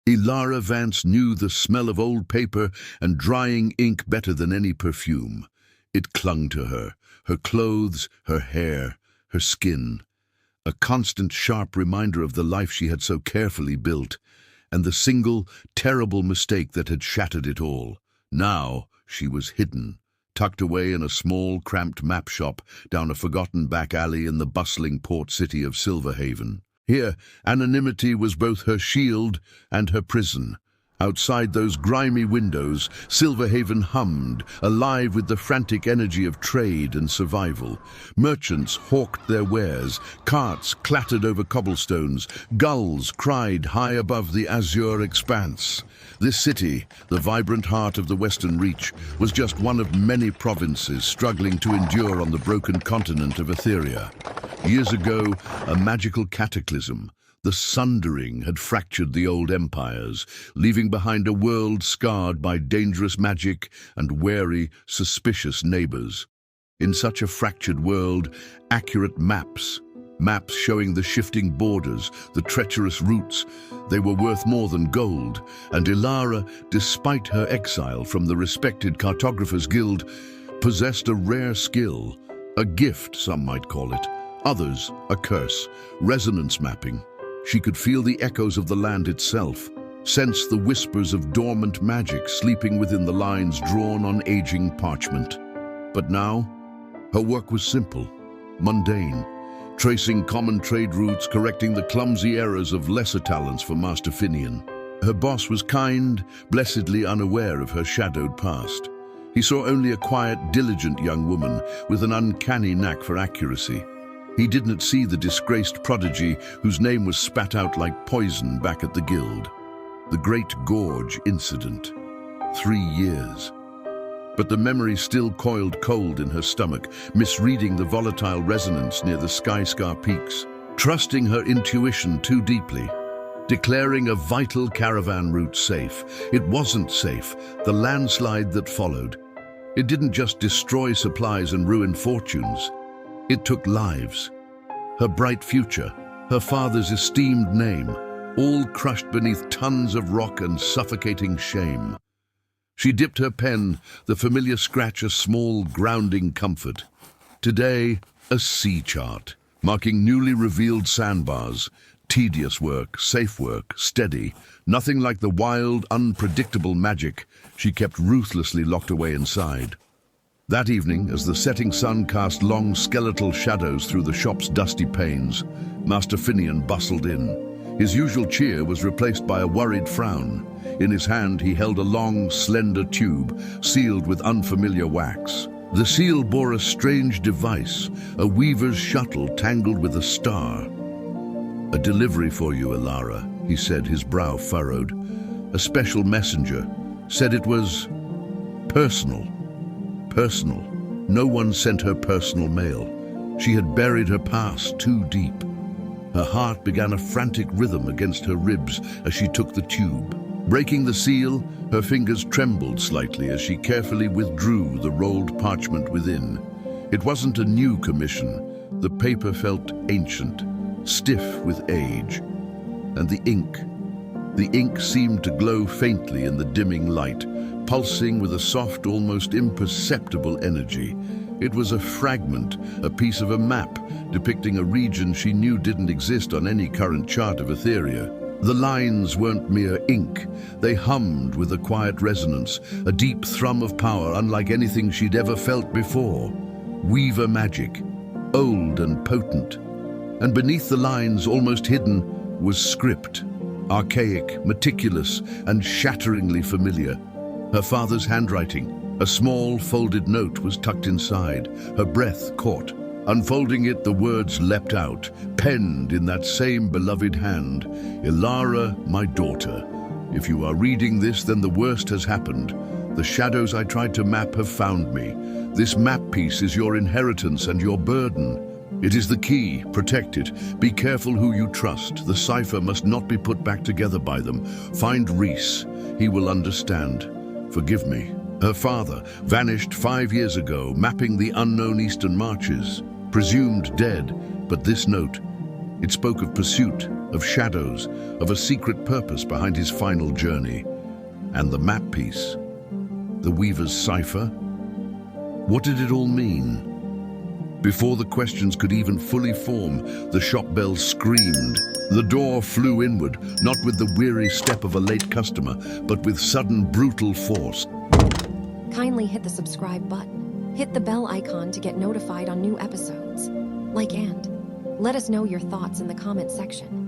Elara Vance knew the smell of old paper and drying ink better than any perfume. It clung to her clothes, her hair, her skin. A constant, sharp reminder of the life she had so carefully built, and the single, terrible mistake that had shattered it all. Now she was hidden, tucked away in a small, cramped map shop down a forgotten back alley in the bustling port city of Silverhaven. Here, anonymity was both her shield and her prison. Outside those grimy windows, Silverhaven hummed, alive with the frantic energy of trade and survival. Merchants hawked their wares, carts clattered over cobblestones, gulls cried high above the azure expanse. This city, the vibrant heart of the Western Reach, was just one of many provinces struggling to endure on the broken continent of Etheria. Years ago, a magical cataclysm, the Sundering, had fractured the old empires, leaving behind a world scarred by dangerous magic and wary, suspicious neighbors. In such a fractured world, accurate maps showing the shifting borders, the treacherous routes, they were worth more than gold, and Elara, despite her exile from the respected Cartographers Guild, possessed a rare skill, a gift, some might call it, others a curse, resonance mapping. She could feel the echoes of the land itself, sense the whispers of dormant magic sleeping within the lines drawn on aging parchment. But now, her work was simple, mundane, tracing common trade routes, correcting the clumsy errors of lesser talents for Master Finian. Her boss was kind, blessedly unaware of her shadowed past. He saw only a quiet, diligent young woman with an uncanny knack for accuracy. He didn't see the disgraced prodigy whose name was spat out like poison back at the guild. The Great Gorge incident. 3 years. But the memory still coiled cold in her stomach, misreading the volatile resonance near the Skyscar peaks, trusting her intuition too deeply, declaring a vital caravan route safe. It wasn't safe, the landslide that followed. It didn't just destroy supplies and ruin fortunes. It took lives. Her bright future, her father's esteemed name, all crushed beneath tons of rock and suffocating shame. She dipped her pen, the familiar scratch a small, grounding comfort. Today, a sea chart, marking newly revealed sandbars. Tedious work, safe work, steady. Nothing like the wild, unpredictable magic she kept ruthlessly locked away inside. That evening, as the setting sun cast long skeletal shadows through the shop's dusty panes, Master Finian bustled in. His usual cheer was replaced by a worried frown. In his hand he held a long, slender tube, sealed with unfamiliar wax. The seal bore a strange device, a weaver's shuttle tangled with a star. "A delivery for you, Elara," he said, his brow furrowed. "A special messenger. Said it was personal. Personal. No one sent her personal mail. She had buried her past too deep." Her heart began a frantic rhythm against her ribs as she took the tube. Breaking the seal, her fingers trembled slightly as she carefully withdrew the rolled parchment within. It wasn't a new commission. The paper felt ancient, stiff with age. And the ink seemed to glow faintly in the dimming light, pulsing with a soft, almost imperceptible energy. It was a fragment, a piece of a map, depicting a region she knew didn't exist on any current chart of Etheria. The lines weren't mere ink. They hummed with a quiet resonance, a deep thrum of power unlike anything she'd ever felt before. Weaver magic, old and potent. And beneath the lines, almost hidden, was script. Archaic, meticulous, and shatteringly familiar. Her father's handwriting. A small, folded note was tucked inside. Her breath caught. Unfolding it, the words leapt out, penned in that same beloved hand. "Elara, my daughter, if you are reading this, then the worst has happened. The shadows I tried to map have found me. This map piece is your inheritance and your burden. It is the key. Protect it. Be careful who you trust. The cipher must not be put back together by them. Find Reese. He will understand. Forgive me." Her father vanished 5 years ago, mapping the unknown eastern marches. Presumed dead, but this note, It spoke of pursuit, of shadows, of a secret purpose behind his final journey. And the map piece, the Weaver's Cipher? What did it all mean? Before the questions could even fully form, the shop bell screamed. The door flew inward, not with the weary step of a late customer, but with sudden, brutal force. Kindly hit the subscribe button. Hit the bell icon to get notified on new episodes. Like and let us know your thoughts in the comment section.